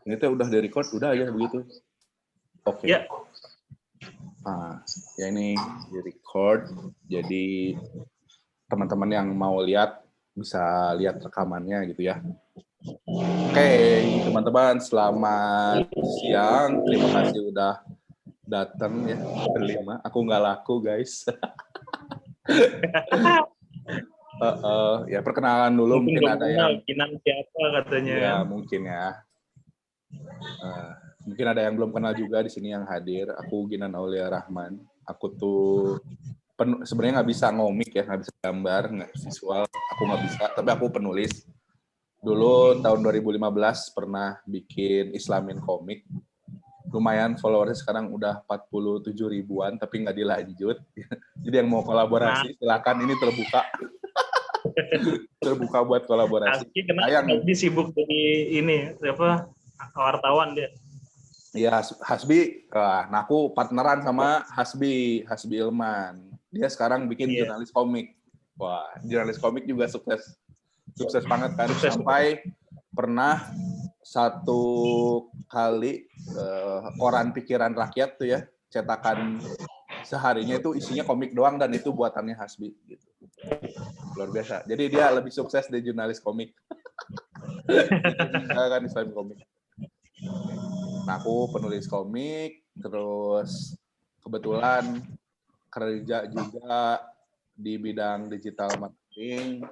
Ini teh udah di-record, udah ya begitu. Oke. Ya. Nah, ya ini di-record. Jadi teman-teman yang mau lihat bisa lihat rekamannya gitu ya. Oke, teman-teman, selamat siang. Terima kasih udah datang ya berlima. Aku nggak laku, guys. Ya perkenalan dulu, mungkin ada yang Kinan siapa katanya. Ya mungkin ya. Mungkin ada yang belum kenal juga di sini yang hadir. Aku Ginan Aulia Rahman. Aku tuh sebenarnya nggak bisa ngomik ya, nggak bisa gambar, nggak visual. Aku nggak bisa, tapi aku penulis. Dulu tahun 2015 pernah bikin Islamin komik. Lumayan followersnya sekarang udah 47 ribuan, tapi nggak dilanjut. Jadi yang mau kolaborasi, silakan, ini terbuka. Terbuka buat kolaborasi. Kenapa sibuk jadi ini apa wartawan dia? Iya, Hasbi. Nah, aku partneran sama Hasbi Ilman. Dia sekarang bikin jurnalis komik. Wah, jurnalis komik juga sukses banget kan. Sampai pernah satu kali koran Pikiran Rakyat tuh ya, cetakan seharinya itu isinya komik doang dan itu buatannya Hasbi gitu. Luar biasa. Jadi dia lebih sukses di jurnalis komik. Kan Islam komik. Nah, aku penulis komik, terus kebetulan kerja juga di bidang digital marketing.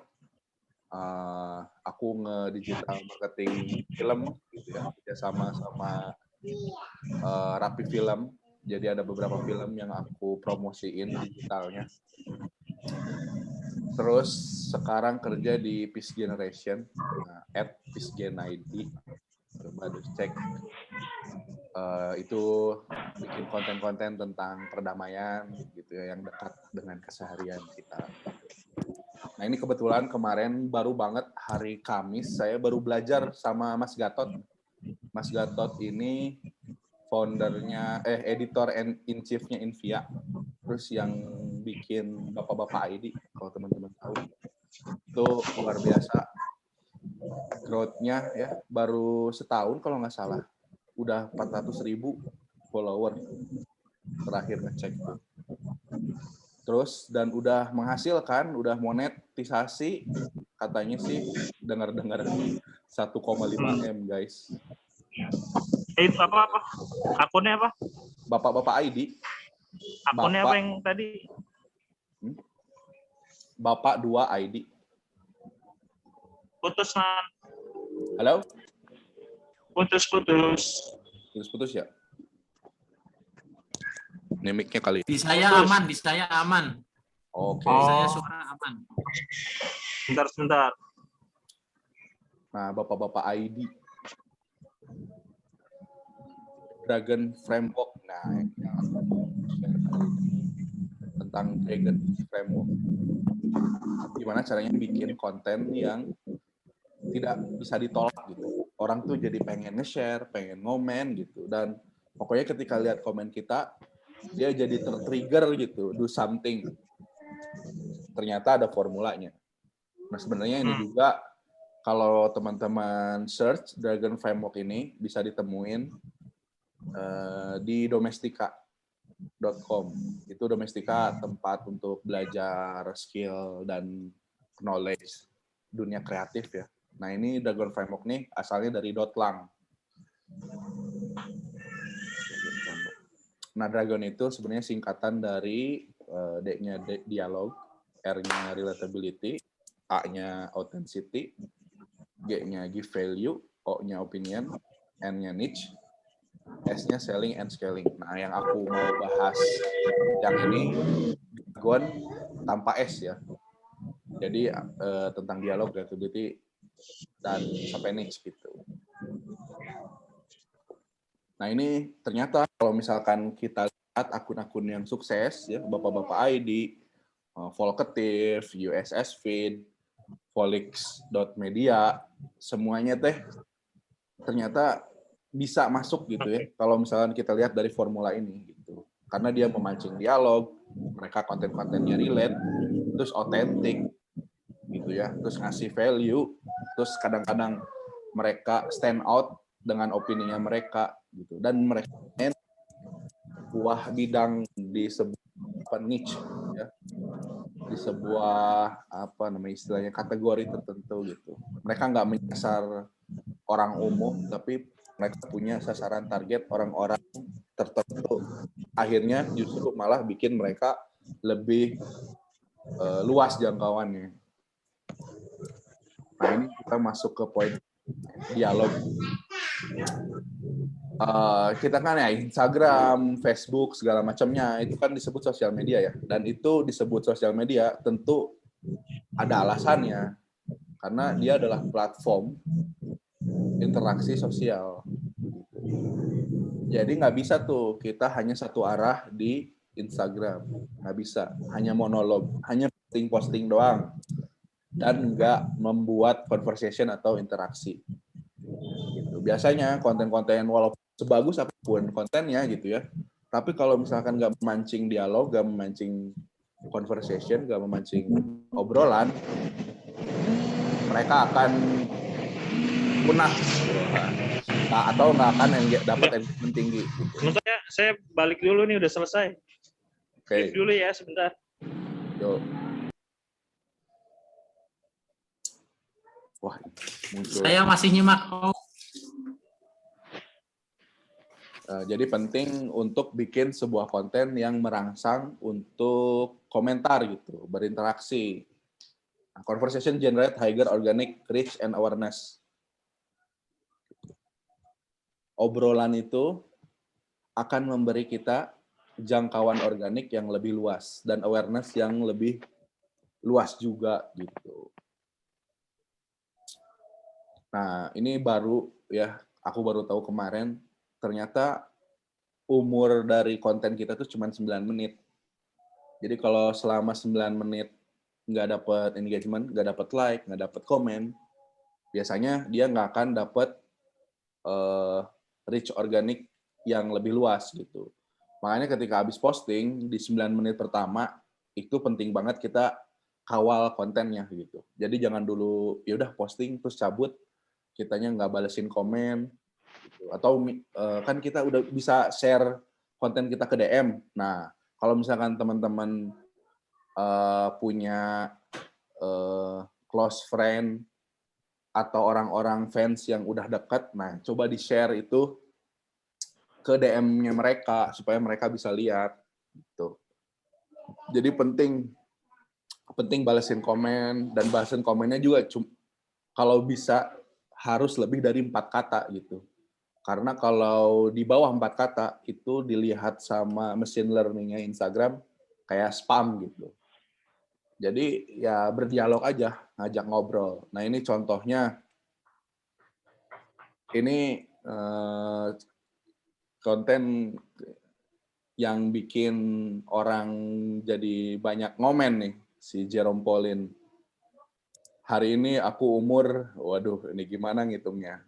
Aku nge-digital marketing film gitu ya, kerjasama sama Rapi Film. Jadi ada beberapa film yang aku promosiin digitalnya. Terus sekarang kerja di Peace Generation, @peacegenid. Coba cek. Itu bikin konten-konten tentang perdamaian gitu ya, yang dekat dengan keseharian kita. Nah, ini kebetulan kemarin baru banget hari Kamis saya baru belajar sama Mas Gatot. Mas Gatot ini foundernya editor in chief-nya Invia. Terus yang bikin Bapak-Bapak ID, kalau teman-teman tahu. Itu luar biasa. Growth-nya ya baru setahun kalau nggak salah. Udah 400.000 follower terakhir ngecek tuh. Terus dan udah menghasilkan, udah monetisasi katanya sih dengar-dengar 1,5 M guys. Itu apa? Akunnya apa? Bapak-bapak ID. Akunnya apa yang tadi? Bapak 2 ID. Putus kan? Halo? Putus ya? Ini mic-nya kali. Di saya aman. Oke. Di saya suara aman. Sebentar. Nah, Bapak-bapak ID. Dragon Framework. Nah, yang aku share kali ini tentang Dragon Framework. Gimana caranya bikin konten yang tidak bisa ditolak gitu. Orang tuh jadi pengen nge-share, pengen ngomen gitu. Dan pokoknya ketika lihat komen kita, dia jadi ter-trigger gitu, do something. Ternyata ada formulanya. Nah, sebenarnya ini juga kalau teman-teman search Dragon Framework ini bisa ditemuin di domestika.com. Itu Domestika tempat untuk belajar skill dan knowledge dunia kreatif ya. Nah, ini Dragon Framework nih asalnya dari .lang. Nah, Dragon itu sebenarnya singkatan dari D-nya dialog, R-nya relatability, A-nya authenticity, G-nya give value, O-nya opinion, N-nya niche, S-nya selling and scaling. Nah, yang aku mau bahas yang ini Dragon tanpa S ya. Jadi tentang dialog, relatability, dan sampai niche gitu. Nah, ini ternyata kalau misalkan kita lihat akun-akun yang sukses ya, Bapak-bapak ID, Volkatif, USS Feed, Volix.media, semuanya teh ternyata bisa masuk gitu ya. Kalau misalkan kita lihat dari formula ini gitu. Karena dia memancing dialog, mereka konten-kontennya relate, terus otentik gitu ya, terus ngasih value, terus kadang-kadang mereka stand out dengan opininya mereka gitu, dan mereka sebuah bidang di sebuah niche ya, di sebuah apa namanya istilahnya kategori tertentu gitu. Mereka nggak menyasar orang umum, tapi mereka punya sasaran target orang-orang tertentu. Akhirnya justru malah bikin mereka lebih luas jangkauannya. Nah ini kita masuk ke poin dialog. Kita kan ya Instagram, Facebook, segala macamnya itu kan disebut sosial media ya. Dan itu disebut sosial media tentu ada alasannya. Karena dia adalah platform interaksi sosial. Jadi nggak bisa tuh kita hanya satu arah di Instagram. Nggak bisa. Hanya monolog. Hanya posting-posting doang. Dan nggak membuat conversation atau interaksi. Gitu. Biasanya konten-konten walaupun sebagus apapun kontennya gitu ya, tapi kalau misalkan nggak memancing dialog, nggak memancing conversation, nggak memancing obrolan, mereka akan punah atau nggak akan dapat engagement tinggi. Gitu. Sebentar ya, saya balik dulu nih, udah selesai. Oke. Dulu ya sebentar. Yo. Wah, muncul. Saya masih nyimak. Jadi penting untuk bikin sebuah konten yang merangsang untuk komentar gitu, berinteraksi. Nah, conversation generate higher organic reach and awareness. Obrolan itu akan memberi kita jangkauan organik yang lebih luas dan awareness yang lebih luas juga gitu. Nah, ini baru ya, aku baru tahu kemarin ternyata umur dari konten kita tuh cuma 9 menit. Jadi kalau selama 9 menit nggak dapat engagement, nggak dapat like, nggak dapat komen, biasanya dia nggak akan dapat reach organik yang lebih luas gitu. Makanya ketika habis posting di 9 menit pertama itu penting banget kita kawal kontennya gitu. Jadi jangan dulu ya udah posting terus cabut, kitanya nggak balesin komen gitu. Atau kan kita udah bisa share konten kita ke DM. Nah, kalau misalkan teman-teman punya close friend atau orang-orang fans yang udah dekat, nah coba di-share itu ke DM-nya mereka supaya mereka bisa lihat gitu. Jadi penting balesin komen, dan balesin komennya juga kalau bisa harus lebih dari 4 kata gitu. Karena kalau di bawah 4 kata itu dilihat sama mesin learning-nya Instagram kayak spam gitu. Jadi ya berdialog aja, ngajak ngobrol. Nah ini contohnya, ini konten yang bikin orang jadi banyak ngomen nih, si Jerome Pauline. Hari ini aku umur, waduh ini gimana ngitungnya.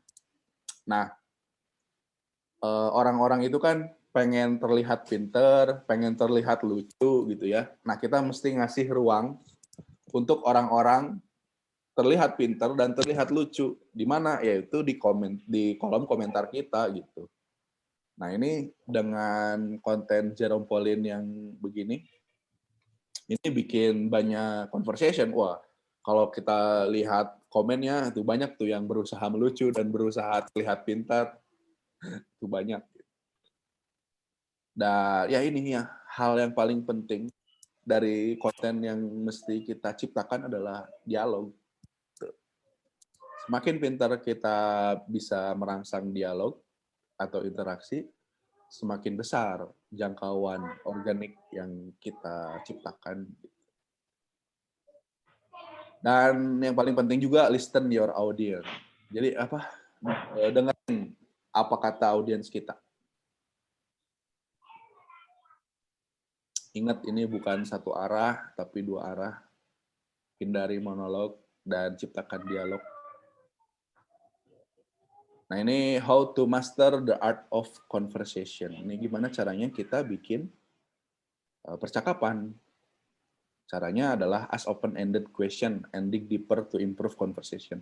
Nah, orang-orang itu kan pengen terlihat pinter, pengen terlihat lucu gitu ya. Nah, kita mesti ngasih ruang untuk orang-orang terlihat pinter dan terlihat lucu. Di mana? Yaitu di kolom komentar kita gitu. Nah, ini dengan konten Jerome Pauline yang begini, ini bikin banyak conversation. Wah, kalau kita lihat komennya, itu banyak tuh yang berusaha melucu dan berusaha terlihat pintar. Itu banyak. Dan ya ini ya, hal yang paling penting dari konten yang mesti kita ciptakan adalah dialog. Semakin pintar kita bisa merangsang dialog atau interaksi, semakin besar jangkauan organik yang kita ciptakan. Dan yang paling penting juga listen your audience. Jadi apa? Dengerin apa kata audiens kita. Ingat ini bukan satu arah tapi 2 arah. Hindari monolog dan ciptakan dialog. Nah ini how to master the art of conversation. Ini gimana caranya kita bikin percakapan. Caranya adalah ask open-ended question and dig deeper to improve conversation.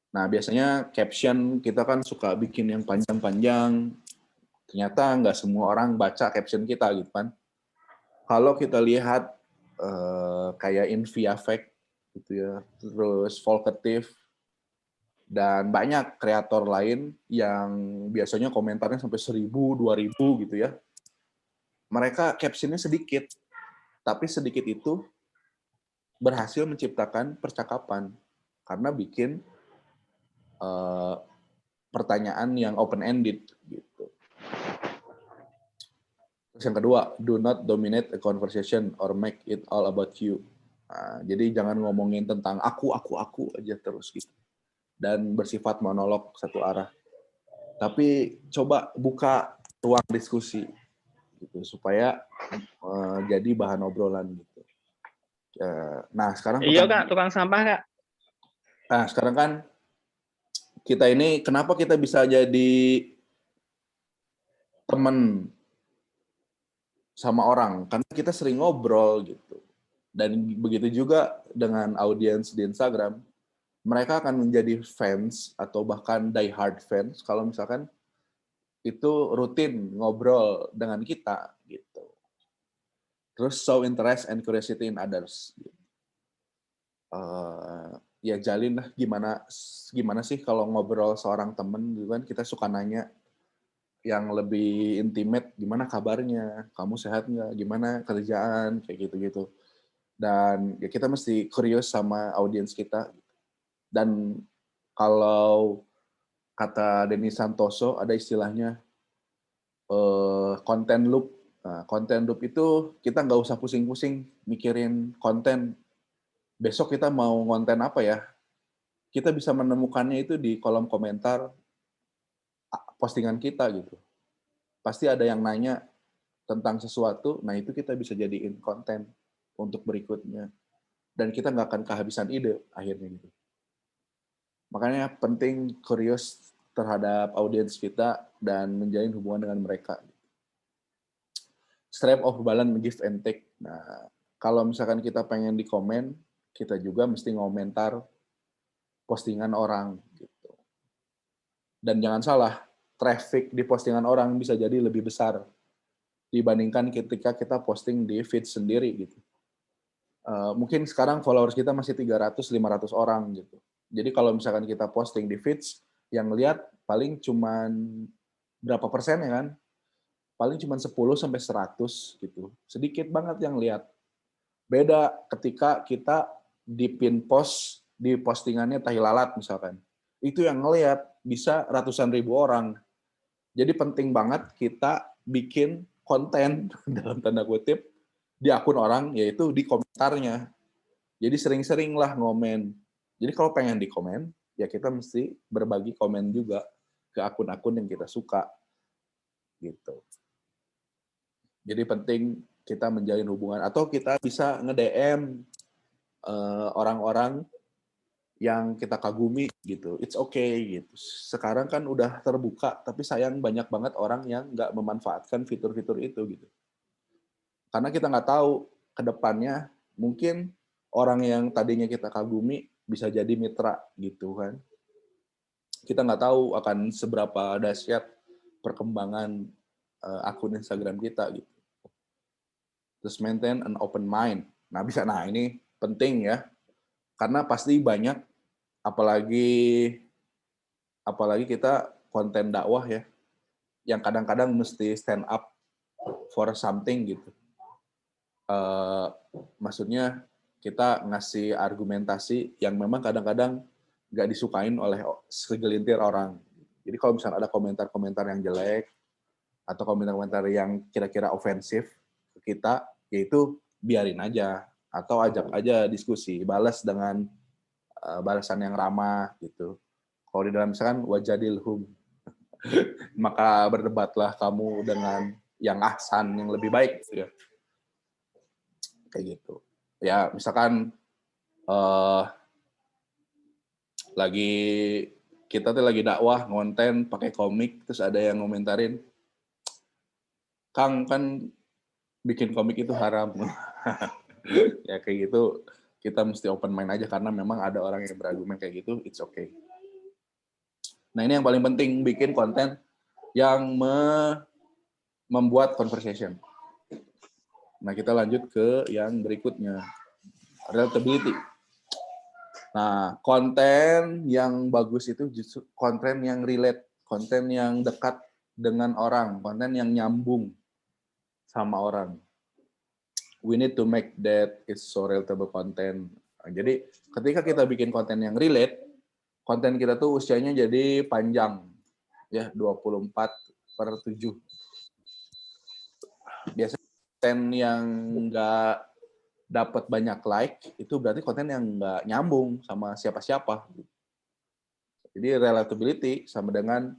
Nah, biasanya caption kita kan suka bikin yang panjang-panjang. Ternyata nggak semua orang baca caption kita gitu kan. Kalau kita lihat kayak Inviafect gitu ya, terus Volkatif, dan banyak kreator lain yang biasanya komentarnya sampai 1.000, 2.000 gitu ya. Mereka captionnya sedikit, tapi sedikit itu berhasil menciptakan percakapan karena bikin pertanyaan yang open-ended gitu. Terus yang kedua, do not dominate a conversation or make it all about you. Nah, jadi jangan ngomongin tentang aku aja terus gitu. Dan bersifat monolog satu arah. Tapi coba buka ruang diskusi gitu supaya jadi bahan obrolan gitu. Nah, sekarang Iya Kak, tukang sampah Kak. Nah, sekarang kan kita ini kenapa kita bisa jadi teman sama orang? Karena kita sering ngobrol gitu. Dan begitu juga dengan audiens di Instagram, mereka akan menjadi fans atau bahkan die hard fans kalau misalkan itu rutin ngobrol dengan kita gitu. Terus show interest and curiosity in others. Ya jalin lah gimana sih kalau ngobrol seorang temen gitu kan, kita suka nanya yang lebih intimate, gimana kabarnya, kamu sehat nggak, gimana kerjaan, kayak gitu-gitu. Dan ya kita mesti curious sama audiens kita. Dan kalau kata Denny Santoso ada istilahnya content loop. Nah, content loop itu kita nggak usah pusing-pusing mikirin konten. Besok kita mau konten apa ya? Kita bisa menemukannya itu di kolom komentar postingan kita gitu. Pasti ada yang nanya tentang sesuatu, nah itu kita bisa jadiin konten untuk berikutnya. Dan kita nggak akan kehabisan ide akhirnya gitu. Makanya penting curious terhadap audiens kita dan menjalin hubungan dengan mereka. Strive of balance, give and take. Nah, kalau misalkan kita pengen di komen, kita juga mesti ngomentar postingan orang gitu. Dan jangan salah, traffic di postingan orang bisa jadi lebih besar dibandingkan ketika kita posting di feed sendiri gitu. Mungkin sekarang followers kita masih 300-500 orang gitu. Jadi kalau misalkan kita posting di feeds, yang lihat paling cuman berapa persen ya kan? Paling cuman 10-100 gitu. Sedikit banget yang lihat. Beda ketika kita di pin post, di postingannya tahi lalat misalkan. Itu yang ngelihat bisa ratusan ribu orang. Jadi penting banget kita bikin konten dalam tanda kutip di akun orang, yaitu di komentarnya. Jadi sering-seringlah ngomen. Jadi kalau pengen di komen, ya kita mesti berbagi komen juga ke akun-akun yang kita suka. Gitu. Jadi penting kita menjalin hubungan. Atau kita bisa nge-DM orang-orang yang kita kagumi gitu. It's okay gitu. Sekarang kan udah terbuka, tapi sayang banyak banget orang yang nggak memanfaatkan fitur-fitur itu gitu. Karena kita nggak tahu ke depannya mungkin orang yang tadinya kita kagumi bisa jadi mitra gitu kan. Kita nggak tahu akan seberapa dahsyat perkembangan akun Instagram kita gitu. Terus maintain an open mind. Nah ini penting ya. Karena pasti banyak apalagi kita konten dakwah ya yang kadang-kadang mesti stand up for something gitu. Maksudnya kita ngasih argumentasi yang memang kadang-kadang nggak disukain oleh segelintir orang. Jadi kalau misalnya ada komentar-komentar yang jelek atau komentar-komentar yang kira-kira ofensif ke kita, yaitu biarin aja atau ajak aja diskusi, balas dengan balasan yang ramah gitu. Kalau di dalam misalkan wajadilhum, maka berdebatlah kamu dengan yang ahsan, yang lebih baik gitu ya. Kayak gitu. Ya, misalkan kita tuh lagi dakwah, ngonten, pakai komik, terus ada yang ngomentarin, Kang, kan bikin komik itu haram. Ya kayak gitu, kita mesti open mind aja karena memang ada orang yang berargumen kayak gitu, it's okay. Nah, ini yang paling penting, bikin konten yang membuat conversation. Nah, kita lanjut ke yang berikutnya. Relatability. Nah, konten yang bagus itu justru konten yang relate, konten yang dekat dengan orang, konten yang nyambung sama orang. We need to make that is so relatable content. Nah, jadi, ketika kita bikin konten yang relate, konten kita tuh usianya jadi panjang. Ya, 24/7. Biasanya konten yang nggak dapat banyak like, itu berarti konten yang nggak nyambung sama siapa-siapa. Jadi relatability sama dengan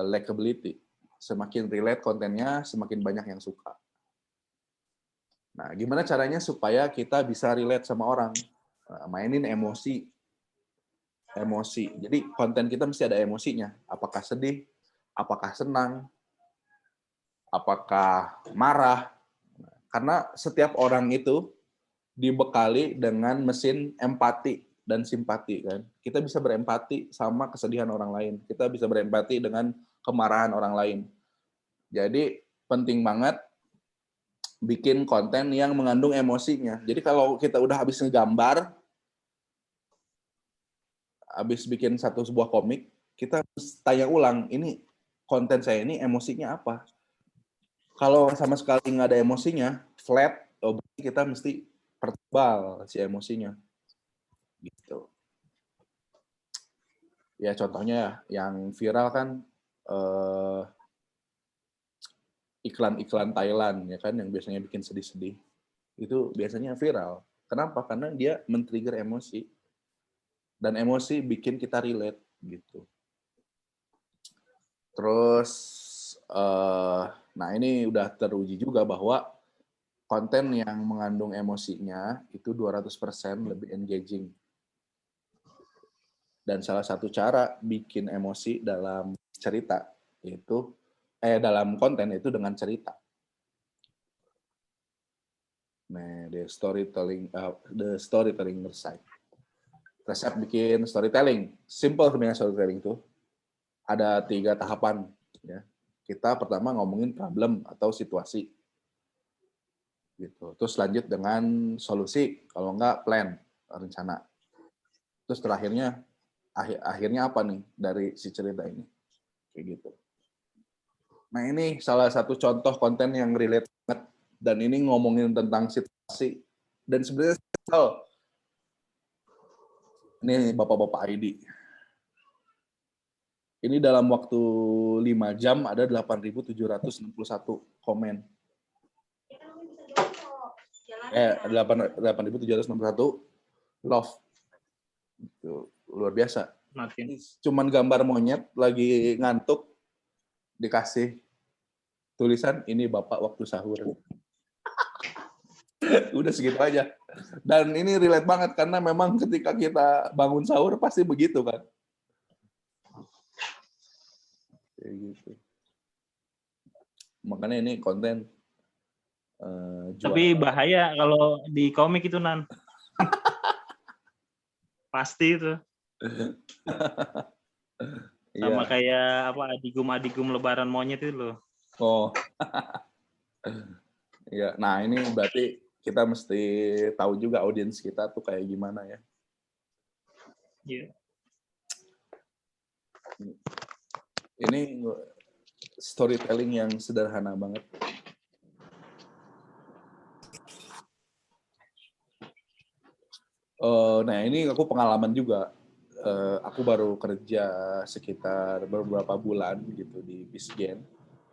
likability. Semakin relate kontennya, semakin banyak yang suka. Nah, gimana caranya supaya kita bisa relate sama orang? Mainin emosi. Jadi konten kita mesti ada emosinya. Apakah sedih? Apakah senang? Apakah marah? Karena setiap orang itu dibekali dengan mesin empati dan simpati, kan. Kita bisa berempati sama kesedihan orang lain. Kita bisa berempati dengan kemarahan orang lain. Jadi penting banget bikin konten yang mengandung emosinya. Jadi kalau kita udah habis ngegambar, habis bikin sebuah komik, kita tanya ulang, ini konten saya ini emosinya apa? Kalau sama sekali nggak ada emosinya, flat, berarti kita mesti pertebal si emosinya. Gitu. Ya contohnya yang viral kan iklan-iklan Thailand ya kan, yang biasanya bikin sedih-sedih. Itu biasanya viral. Kenapa? Karena dia men-trigger emosi. Dan emosi bikin kita relate gitu. Terus nah ini udah teruji juga bahwa konten yang mengandung emosinya itu 200% lebih engaging. Dan salah satu cara bikin emosi dalam cerita itu dalam konten itu dengan cerita. Nah, the storytelling side. Resep bikin storytelling, simple sebenarnya storytelling itu. Ada 3 tahapan. Ya. Kita pertama ngomongin problem atau situasi. Gitu. Terus lanjut dengan solusi, kalau enggak plan, rencana. Terus terakhirnya, akhirnya apa nih dari si cerita ini? Kayak gitu. Nah ini salah satu contoh konten yang relate banget. Dan ini ngomongin tentang situasi. Dan sebenarnya ini bapak-bapak ID. Ini dalam waktu 5 jam ada 8.761 komen. 8.761 love. Itu luar biasa. Cuman gambar monyet lagi ngantuk, dikasih tulisan, ini bapak waktu sahur. Udah segitu aja. Dan ini relate banget, karena memang ketika kita bangun sahur pasti begitu kan. Kayak gitu. Makanya ini konten tapi bahaya kalau di komik itu, Nan. Pasti itu. Sama kayak apa, adigum lebaran monyet itu loh. Oh. Ya, nah ini berarti kita mesti tahu juga audiens kita tuh kayak gimana ya. Iya. Ini storytelling yang sederhana banget. Nah ini aku pengalaman juga. Aku baru kerja sekitar beberapa bulan gitu di Bisgen.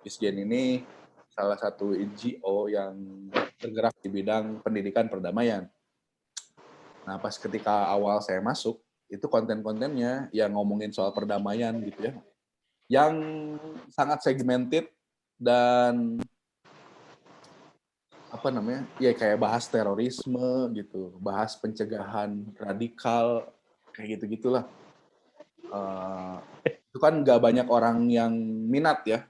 Bisgen ini salah satu NGO yang bergerak di bidang pendidikan perdamaian. Nah pas ketika awal saya masuk, itu konten-kontennya yang ngomongin soal perdamaian gitu ya. Yang sangat segmented dan apa namanya, ya kayak bahas terorisme gitu, bahas pencegahan radikal, kayak gitu-gitulah. Itu kan nggak banyak orang yang minat ya,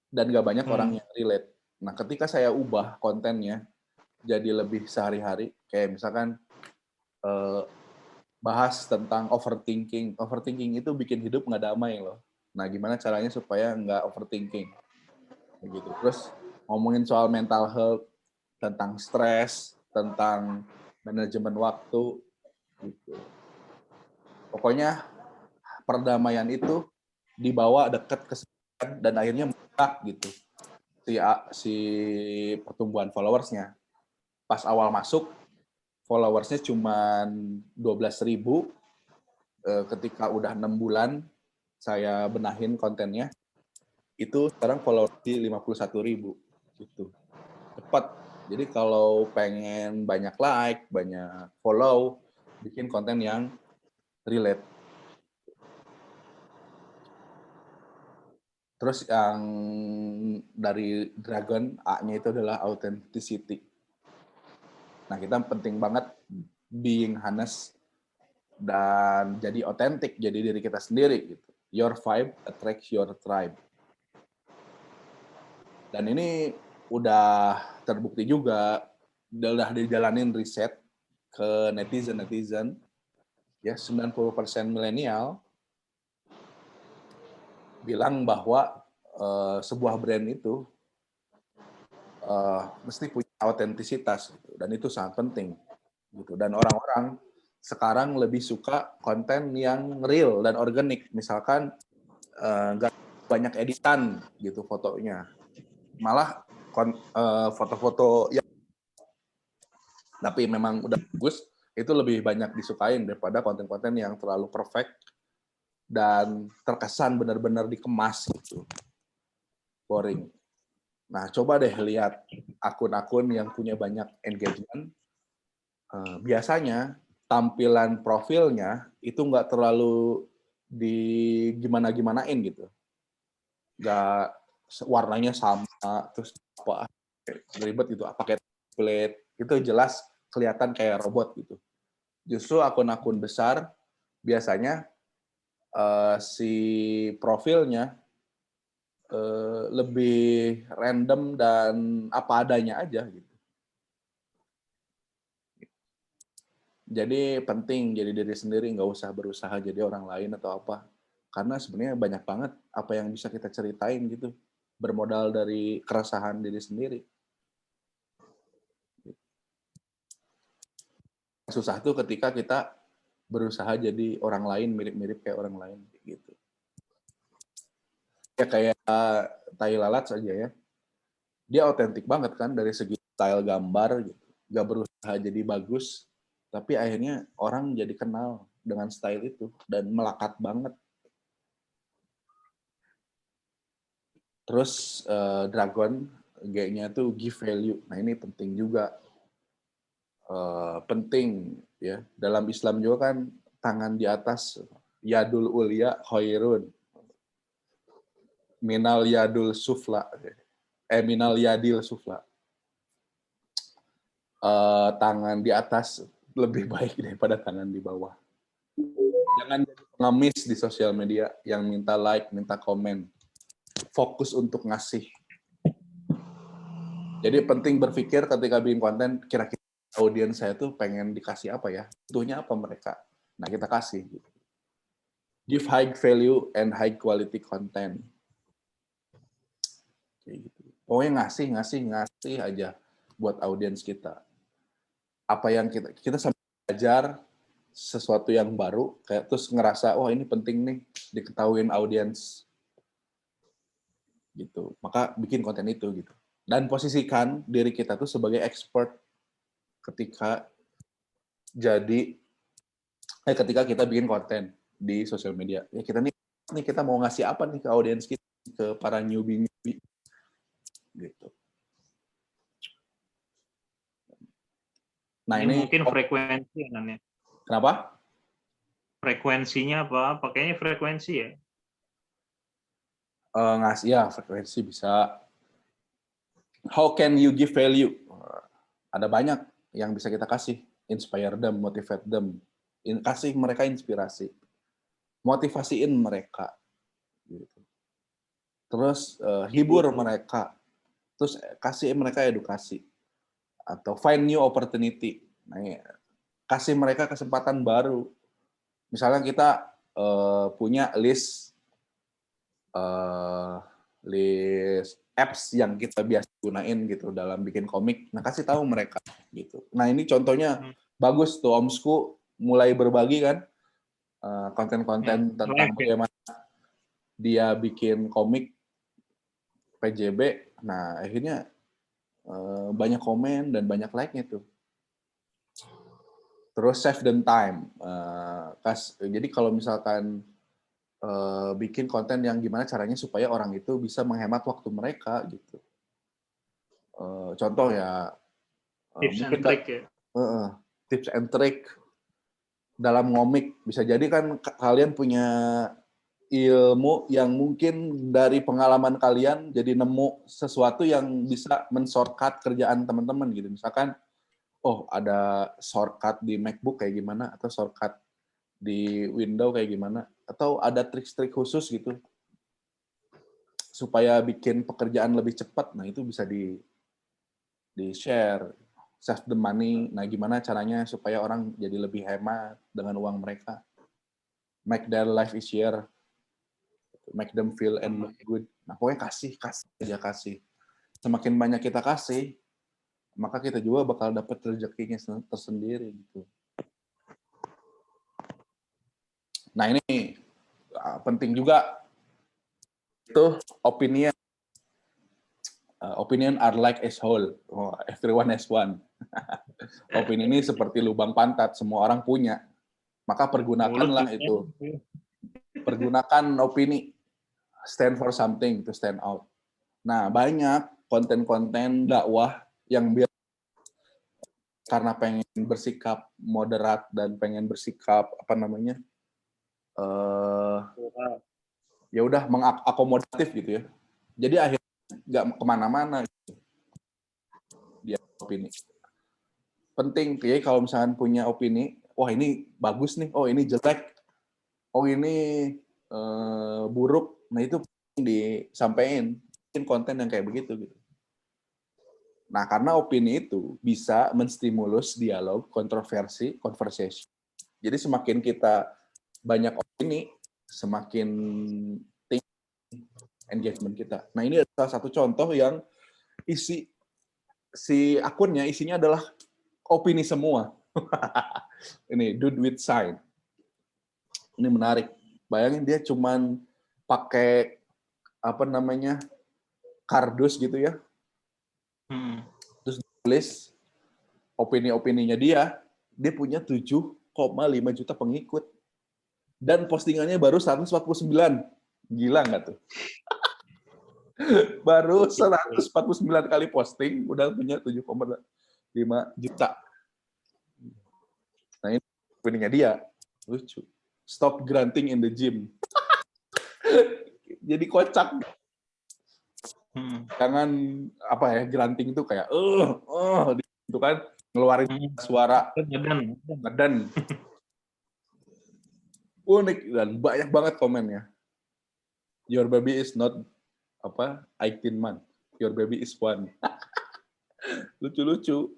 dan nggak banyak orang yang relate. Nah ketika saya ubah kontennya jadi lebih sehari-hari, kayak misalkan bahas tentang overthinking. Overthinking itu bikin hidup nggak damai loh. Nah, gimana caranya supaya nggak overthinking? Begitu. Terus ngomongin soal mental health, tentang stres, tentang manajemen waktu, gitu. Pokoknya perdamaian itu dibawa dekat ke dan akhirnya meledak gitu si pertumbuhan followersnya. Pas awal masuk followersnya cuma 12.000, ketika udah 6 bulan saya benahin kontennya, itu sekarang followers di 51.000 gitu. Cepat. Jadi kalau pengen banyak like, banyak follow, bikin konten yang relate. Terus yang dari Dragon, A-nya itu adalah authenticity. Nah, kita penting banget being honest dan jadi otentik, jadi diri kita sendiri gitu. Your vibe attracts your tribe. Dan ini udah terbukti juga, udah dijalanin riset ke netizen. Ya, 90% milenial bilang bahwa sebuah brand itu mesti punya autentisitas gitu. Dan itu sangat penting gitu. Dan orang-orang sekarang lebih suka konten yang real dan organik, misalkan nggak banyak editan gitu fotonya, malah foto-foto yang tapi memang udah bagus itu lebih banyak disukain daripada konten-konten yang terlalu perfect dan terkesan benar-benar dikemas gitu, boring. Nah, coba deh lihat akun-akun yang punya banyak engagement. Biasanya tampilan profilnya itu nggak terlalu di gimana-gimanain gitu. Nggak warnanya sama, terus apa ribet gitu, pakai template, itu jelas kelihatan kayak robot gitu. Justru akun-akun besar biasanya si profilnya lebih random dan apa adanya aja gitu. Jadi penting jadi diri sendiri, nggak usah berusaha jadi orang lain atau apa. Karena sebenarnya banyak banget apa yang bisa kita ceritain gitu, bermodal dari keresahan diri sendiri. Susah tuh ketika kita berusaha jadi orang lain, mirip-mirip kayak orang lain gitu. Ya kayak Tai Lalat saja ya. Dia autentik banget kan dari segi style gambar gitu. Gak berusaha jadi bagus, tapi akhirnya orang jadi kenal dengan style itu dan melekat banget. Terus Dragon, G-nya tuh give value. Nah ini penting juga. Penting ya. Dalam Islam juga kan tangan di atas, yadul ulya khairun minal yadul sufla. Minal yadil sufla. Tangan di atas lebih baik daripada tangan di bawah. Jangan jadi pengemis di sosial media yang minta like, minta komen. Fokus untuk ngasih. Jadi penting berpikir ketika bikin konten, kira-kira audiens saya tuh pengen dikasih apa ya? Butuhnya apa mereka? Nah, kita kasih. Give high value and high quality content. Kayak gitu. Pokoknya ngasih aja buat audiens kita. Apa yang kita sambil belajar sesuatu yang baru, kayak terus ngerasa, oh ini penting nih diketahuin audiens gitu. Maka bikin konten itu gitu. Dan posisikan diri kita tuh sebagai expert ketika ketika kita bikin konten di sosial media. Ya kita kita mau ngasih apa nih ke audiens kita, ke para newbie gitu. Nah, ini mungkin frekuensi kan ya. Kenapa? Frekuensinya apa? Pakainya frekuensi ya. Ngasih ya frekuensi bisa. How can you give value? Ada banyak yang bisa kita kasih. Inspire them, motivate them. Kasih mereka inspirasi. Motivasiin mereka. Gitu. Terus hibur mereka. Terus kasih mereka edukasi. Atau find new opportunity. Nah, kasih mereka kesempatan baru. Misalnya kita punya list apps yang kita biasa gunain gitu dalam bikin komik. Nah, kasih tahu mereka gitu. Nah, ini contohnya bagus tuh Omsku mulai berbagi kan konten-konten tentang bagaimana dia bikin komik PJB. Nah, akhirnya banyak komen dan banyak like-nya tuh. Terus save the time. Jadi kalau misalkan bikin konten yang gimana caranya supaya orang itu bisa menghemat waktu mereka gitu. Contoh ya, tips mungkin and trick ya. Tips and trick dalam ngomik. Bisa jadi kan kalian punya ilmu yang mungkin dari pengalaman kalian jadi nemu sesuatu yang bisa men-shortcut kerjaan teman-teman gitu. Misalkan, oh ada shortcut di MacBook kayak gimana, atau shortcut di Windows kayak gimana, atau ada trik-trik khusus gitu supaya bikin pekerjaan lebih cepat. Nah, itu bisa di-share, save the money. Nah, gimana caranya supaya orang jadi lebih hemat dengan uang mereka. Make their life easier. Make them feel and look good. Nah, pokoknya kasih aja kasih. Semakin banyak kita kasih, maka kita juga bakal dapat rezekinya tersendiri gitu. Nah, ini penting juga itu opinion. Opinion are like asshole. Oh, everyone has one. Opini ini seperti lubang pantat, semua orang punya. Maka pergunakanlah itu. Pergunakan opini. Stand for something to stand out. Nah, banyak konten-konten dakwah yang karena pengen bersikap moderat dan pengen bersikap ya udah mengakomodatif gitu ya. Jadi akhirnya nggak kemana-mana gitu. Dia opini. Penting, ya kalau misalkan punya opini, wah ini bagus nih, oh ini jelek, oh ini buruk, nah itu disampaikan konten yang kayak begitu gitu. Nah, karena opini itu bisa menstimulus dialog, conversation. Jadi semakin kita banyak opini, semakin tinggi engagement kita. Nah, ini adalah satu contoh yang si akunnya isinya adalah opini semua. Ini dude with sign. Ini menarik. Bayangin dia cuman pakai kardus gitu ya. Terus tulis opini-opininya dia punya 7,5 juta pengikut. Dan postingannya baru 149. Gila nggak tuh? Baru 149 kali posting, udah punya 7,5 juta. Nah, ini opininya dia. Lucu. Stop grunting in the gym. Jadi kocak. Jangan grunting itu kayak itu kan ngeluarin suara ngeden. Unik dan banyak banget komennya. Your baby is not 18 month. Your baby is 1. Lucu-lucu.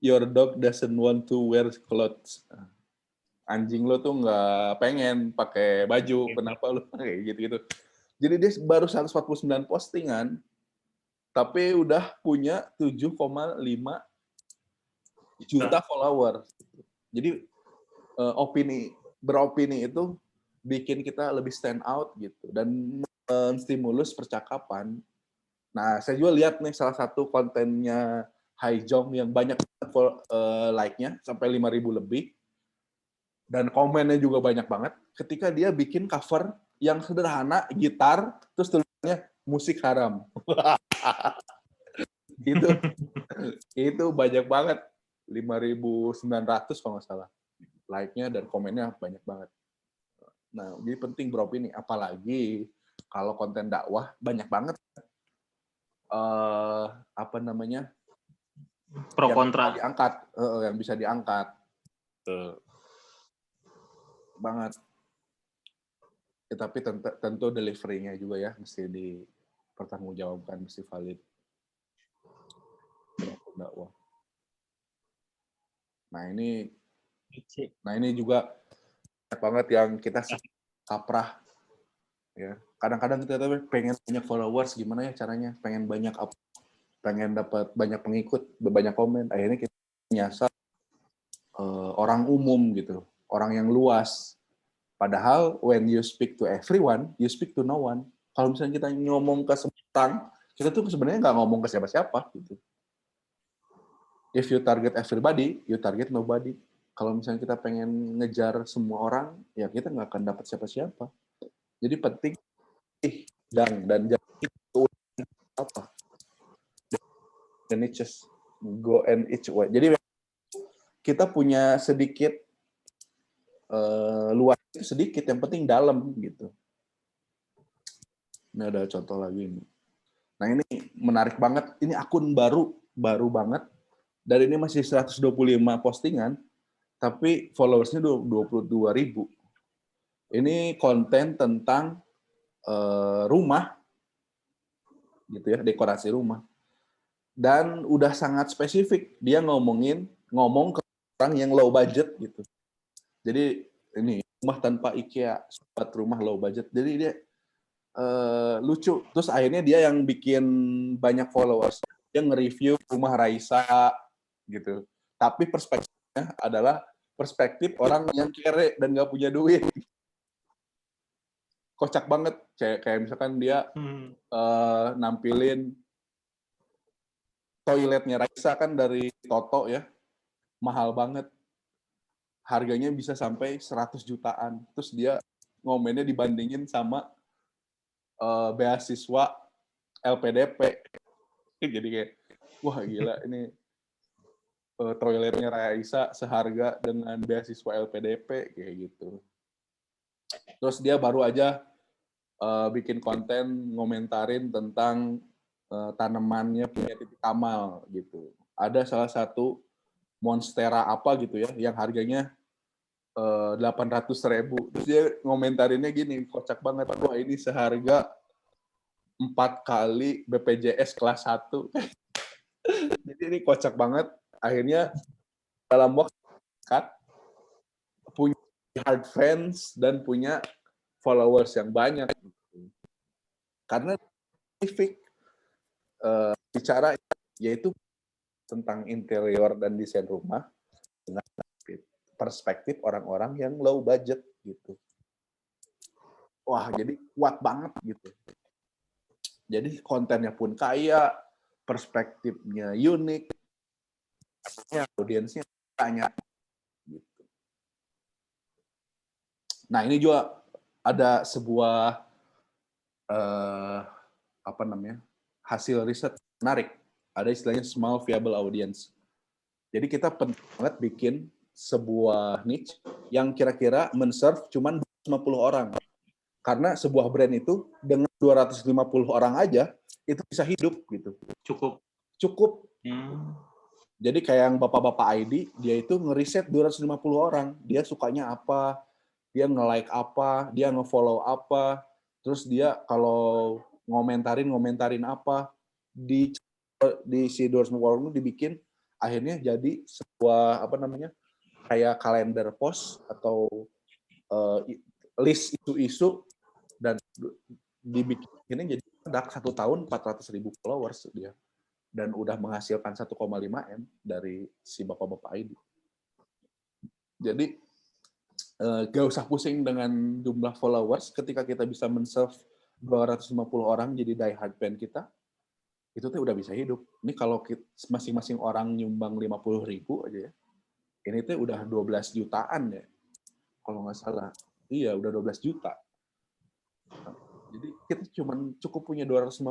Your dog doesn't want to wear clothes. Anjing lo tuh nggak pengen pakai baju. Kenapa lo kayak gitu-gitu. Jadi dia baru 149 postingan, tapi udah punya 7,5 juta follower. Jadi beropini itu bikin kita lebih stand out gitu dan stimulus percakapan. Nah, saya juga lihat nih salah satu kontennya Haijong yang banyak like-nya sampai 5.000 lebih dan komennya juga banyak banget ketika dia bikin cover yang sederhana, gitar, terus tulisannya musik haram. itu banyak banget, 5.900 kalau nggak salah like-nya dan komennya banyak banget. Nah, jadi penting beropini, apalagi kalau konten dakwah banyak banget pro kontra yang bisa diangkat banget. Tapi tentu delivery-nya juga ya mesti dipertanggungjawabkan, mesti valid. Dakwah. Nah, ini Nah ini juga banyak banget yang kita kaprah ya. Kadang-kadang kita tuh pengen banyak followers, gimana ya caranya? Pengen banyak pengen dapat banyak pengikut, banyak komen. Akhirnya kita nyasar orang umum gitu, orang yang luas. Padahal when you speak to everyone, you speak to no one. Kalau misalnya kita ngomong ke semutang, kita tuh sebenarnya nggak ngomong ke siapa-siapa gitu. If you target everybody, you target nobody. Kalau misalnya kita pengen ngejar semua orang, ya kita nggak akan dapat siapa-siapa. Jadi penting dan jangan itu apa? The niches go and each way. Jadi kita punya sedikit luas itu sedikit, yang penting dalam gitu. Ini ada contoh lagi nih. Nah ini menarik banget. Ini akun baru banget. Dan ini masih 125 postingan, tapi followersnya 22.000. Ini konten tentang rumah, gitu ya, dekorasi rumah. Dan udah sangat spesifik. Dia ngomong ke orang yang low budget gitu. Jadi ini rumah tanpa IKEA, buat rumah low budget. Jadi dia lucu. Terus akhirnya dia yang bikin banyak followers. Dia nge-review rumah Raisa gitu. Tapi perspektifnya adalah perspektif orang yang kere dan nggak punya duit. Kocak banget. Kayak misalkan dia nampilin toiletnya Raisa kan dari Toto ya. Mahal banget. Harganya bisa sampai 100 jutaan. Terus dia ngomennya dibandingin sama beasiswa LPDP. Jadi kayak, wah gila ini toiletnya Raisa seharga dengan beasiswa LPDP kayak gitu. Terus dia baru aja bikin konten ngomentarin tentang tanamannya punya titik amal gitu. Ada salah satu monstera apa gitu ya yang harganya 800.000. Terus dia ngomentarinnya gini, kocak banget. Wah ini seharga 4 kali BPJS kelas 1. Jadi ini kocak banget. Akhirnya dalam waktu dekat punya hard fans dan punya followers yang banyak. Karena spesifik bicara yaitu tentang interior dan desain rumah dengan perspektif orang-orang yang low budget gitu. Wah, jadi kuat banget gitu. Jadi kontennya pun kaya, perspektifnya unik, audiensnya banyak. Gitu. Nah ini juga ada sebuah hasil riset menarik. Ada istilahnya small viable audience. Jadi kita penting banget bikin sebuah niche yang kira-kira men-serve cuman 50 orang. Karena sebuah brand itu dengan 250 orang aja itu bisa hidup gitu. Cukup. Jadi kayak yang bapak-bapak ID, dia itu ngeriset 250 orang. Dia sukanya apa, dia nge-like apa, dia nge-follow apa, terus dia kalau ngomentarin apa, di si 250 orang itu dibikin, akhirnya jadi sebuah kayak kalender post atau list isu-isu dan dibikinnya jadi 1 tahun 400.000 followers dia. Dan udah menghasilkan 1,5 M dari si bapak-bapak ID. Jadi gak usah pusing dengan jumlah followers ketika kita bisa men-serve 250 orang jadi die hard fan kita, itu tuh udah bisa hidup. Ini kalau masing-masing orang nyumbang 50.000 aja ya, ini tuh udah 12 jutaan ya, kalau nggak salah. Iya, udah 12 juta. Jadi kita cukup punya 250